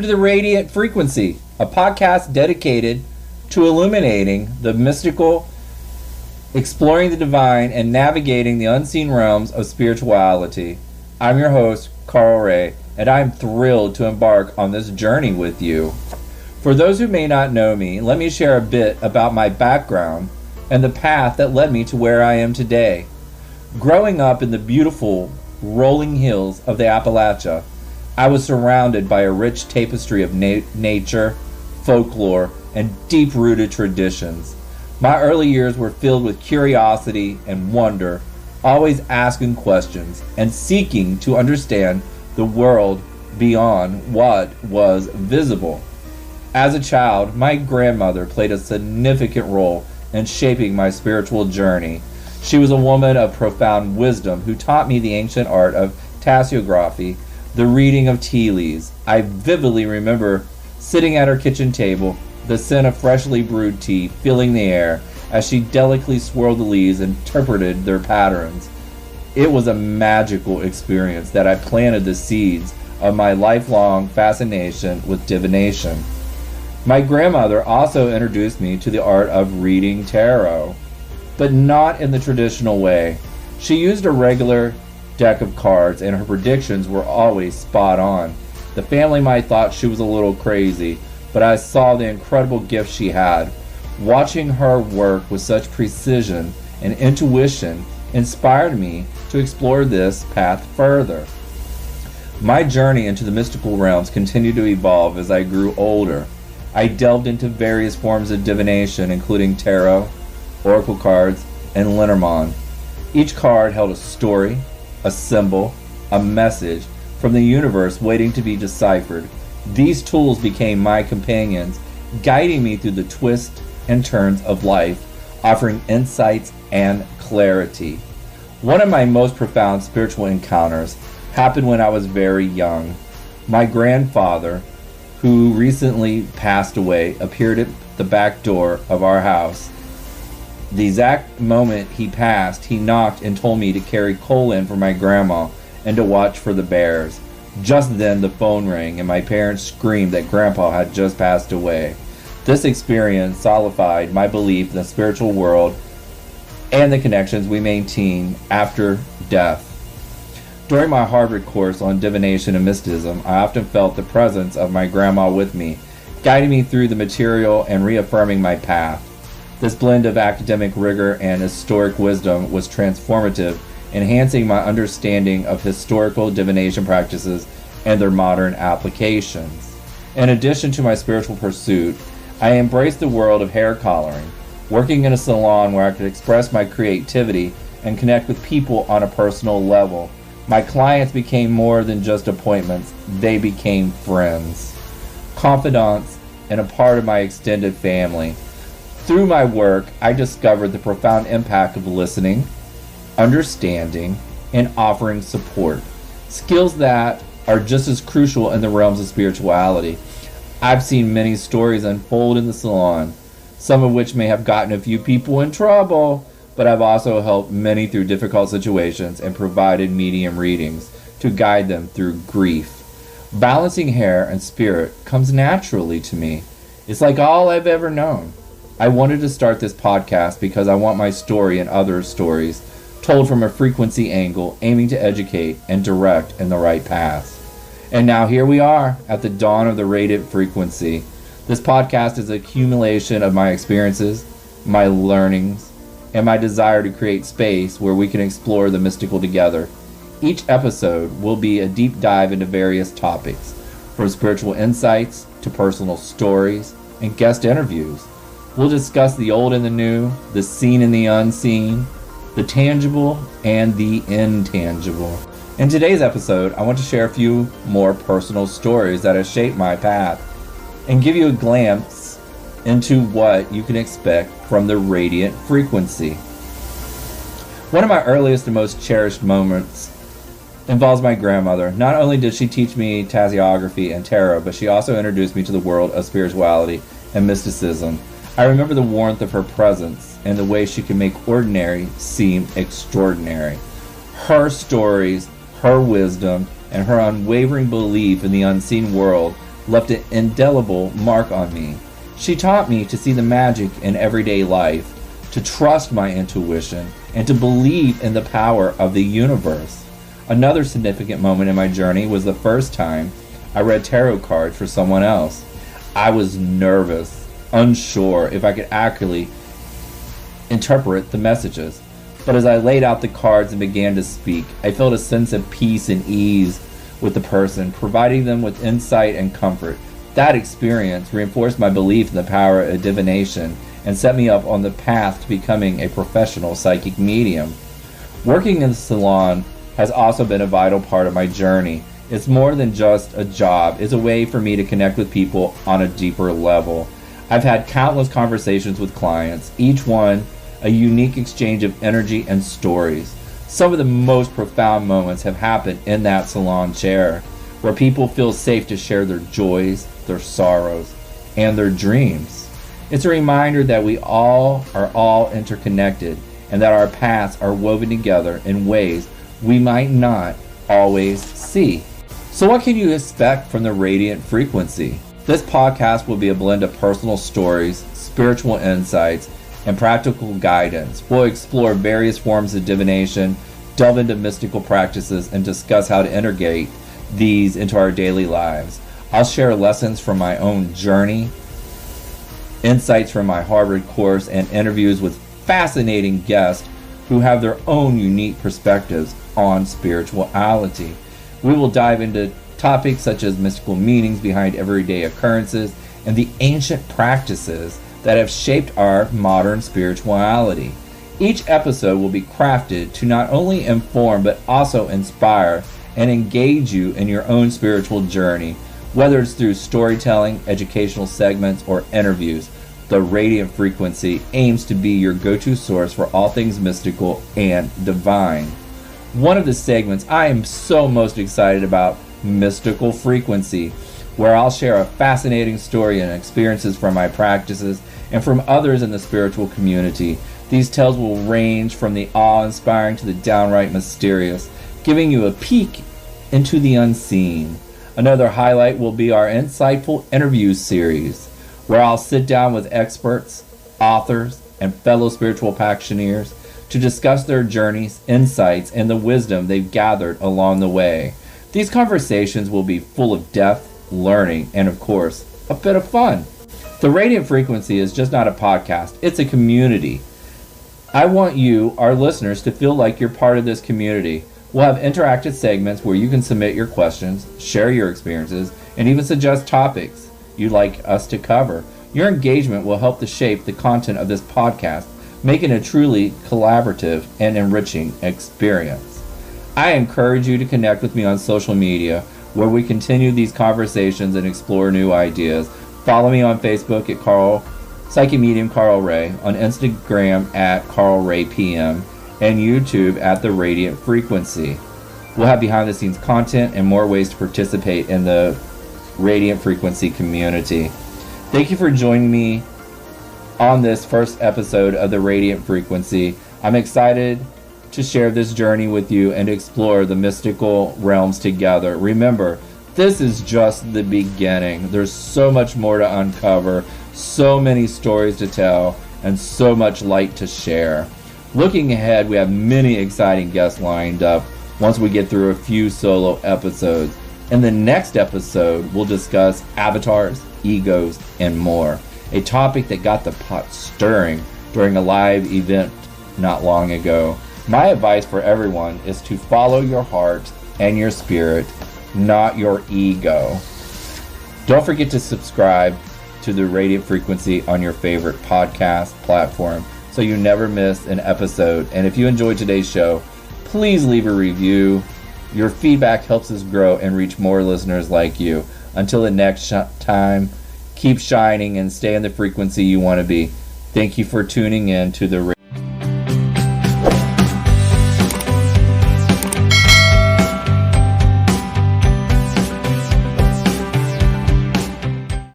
Welcome to the Radiant Frequency, a podcast dedicated to illuminating the mystical, exploring the divine, and navigating the unseen realms of spirituality. I'm your host, Carl Ray, and I'm thrilled to embark on this journey with you. For those who may not know me, let me share a bit about my background and the path that led me to where I am today. Growing up in the beautiful, rolling hills of the Appalachia, I was surrounded by a rich tapestry of nature, folklore, and deep-rooted traditions. My early years were filled with curiosity and wonder, always asking questions and seeking to understand the world beyond what was visible. As a child, my grandmother played a significant role in shaping my spiritual journey. She was a woman of profound wisdom who taught me the ancient art of tasseography, the reading of tea leaves. I vividly remember sitting at her kitchen table, the scent of freshly brewed tea filling the air as she delicately swirled the leaves and interpreted their patterns. It was a magical experience that I planted the seeds of my lifelong fascination with divination. My grandmother also introduced me to the art of reading tarot, but not in the traditional way. She used a regular deck of cards, and her predictions were always spot on. The family might thought she was a little crazy, but I saw the incredible gift she had. Watching her work with such precision and intuition inspired me to explore this path further. My journey into the mystical realms continued to evolve as I grew older. I delved into various forms of divination, including tarot, oracle cards, and Lenormand. Each card held a story, a symbol, a message from the universe waiting to be deciphered. These tools became my companions, guiding me through the twists and turns of life, offering insights and clarity. One of my most profound spiritual encounters happened when I was very young. My grandfather, who recently passed away, appeared at the back door of our house. The exact moment he passed, he knocked and told me to carry coal in for my grandma and to watch for the bears. Just then the phone rang and my parents screamed that Grandpa had just passed away. This experience solidified my belief in the spiritual world and the connections we maintain after death. During my Harvard course on divination and mysticism, I often felt the presence of my grandma with me, guiding me through the material and reaffirming my path. This blend of academic rigor and historic wisdom was transformative, enhancing my understanding of historical divination practices and their modern applications. In addition to my spiritual pursuit, I embraced the world of hair coloring, working in a salon where I could express my creativity and connect with people on a personal level. My clients became more than just appointments, they became friends, confidants, and a part of my extended family. Through my work, I discovered the profound impact of listening, understanding, and offering support. Skills that are just as crucial in the realms of spirituality. I've seen many stories unfold in the salon, some of which may have gotten a few people in trouble, but I've also helped many through difficult situations and provided medium readings to guide them through grief. Balancing hair and spirit comes naturally to me. It's like all I've ever known. I wanted to start this podcast because I want my story and other stories told from a frequency angle, aiming to educate and direct in the right path. And now here we are at the dawn of the Radiant Frequency. This podcast is an accumulation of my experiences, my learnings, and my desire to create space where we can explore the mystical together. Each episode will be a deep dive into various topics, from spiritual insights to personal stories and guest interviews. We'll discuss the old and the new, the seen and the unseen, the tangible and the intangible. In today's episode, I want to share a few more personal stories that have shaped my path and give you a glimpse into what you can expect from the Radiant Frequency. One of my earliest and most cherished moments involves my grandmother. Not only did she teach me tasseography and tarot, but she also introduced me to the world of spirituality and mysticism. I remember the warmth of her presence and the way she could make ordinary seem extraordinary. Her stories, her wisdom, and her unwavering belief in the unseen world left an indelible mark on me. She taught me to see the magic in everyday life, to trust my intuition, and to believe in the power of the universe. Another significant moment in my journey was the first time I read tarot cards for someone else. I was nervous, unsure if I could accurately interpret the messages. But as I laid out the cards and began to speak, I felt a sense of peace and ease with the person, providing them with insight and comfort. That experience reinforced my belief in the power of divination and set me up on the path to becoming a professional psychic medium. Working in the salon has also been a vital part of my journey. It's more than just a job. It's a way for me to connect with people on a deeper level. I've had countless conversations with clients, each one a unique exchange of energy and stories. Some of the most profound moments have happened in that salon chair, where people feel safe to share their joys, their sorrows, and their dreams. It's a reminder that we all are interconnected and that our paths are woven together in ways we might not always see. So what can you expect from the Radiant Frequency? This podcast will be a blend of personal stories, spiritual insights, and practical guidance. We'll explore various forms of divination, delve into mystical practices, and discuss how to integrate these into our daily lives. I'll share lessons from my own journey, insights from my Harvard course, and interviews with fascinating guests who have their own unique perspectives on spirituality. We will dive into topics such as mystical meanings behind everyday occurrences and the ancient practices that have shaped our modern spirituality. Each episode will be crafted to not only inform but also inspire and engage you in your own spiritual journey, whether it's through storytelling, educational segments, or interviews. The Radiant Frequency aims to be your go-to source for all things mystical and divine. One of the segments I am so most excited about, Mystical Frequency, where I'll share a fascinating story and experiences from my practices and from others in the spiritual community. These tales will range from the awe-inspiring to the downright mysterious, giving you a peek into the unseen. Another highlight will be our insightful interview series, where I'll sit down with experts, authors, and fellow spiritual practitioners to discuss their journeys, insights, and the wisdom they've gathered along the way. These conversations will be full of depth, learning, and of course, a bit of fun. The Radiant Frequency is just not a podcast, it's a community. I want you, our listeners, to feel like you're part of this community. We'll have interactive segments where you can submit your questions, share your experiences, and even suggest topics you'd like us to cover. Your engagement will help to shape the content of this podcast, making it a truly collaborative and enriching experience. I encourage you to connect with me on social media, where we continue these conversations and explore new ideas. Follow me on Facebook at Psychic Medium Carl Ray, on Instagram at Carl Ray PM, and YouTube at The Radiant Frequency. We'll have behind the scenes content and more ways to participate in the Radiant Frequency community. Thank you for joining me on this first episode of The Radiant Frequency. I'm excited to share this journey with you and explore the mystical realms together. Remember, this is just the beginning. There's so much more to uncover, so many stories to tell, and so much light to share. Looking ahead, we have many exciting guests lined up once we get through a few solo episodes. In the next episode, we'll discuss avatars, egos, and more, a topic that got the pot stirring during a live event not long ago. My advice for everyone is to follow your heart and your spirit, not your ego. Don't forget to subscribe to the Radiant Frequency on your favorite podcast platform so you never miss an episode. And if you enjoyed today's show, please leave a review. Your feedback helps us grow and reach more listeners like you. Until the next time, keep shining and stay in the frequency you want to be. Thank you for tuning in to the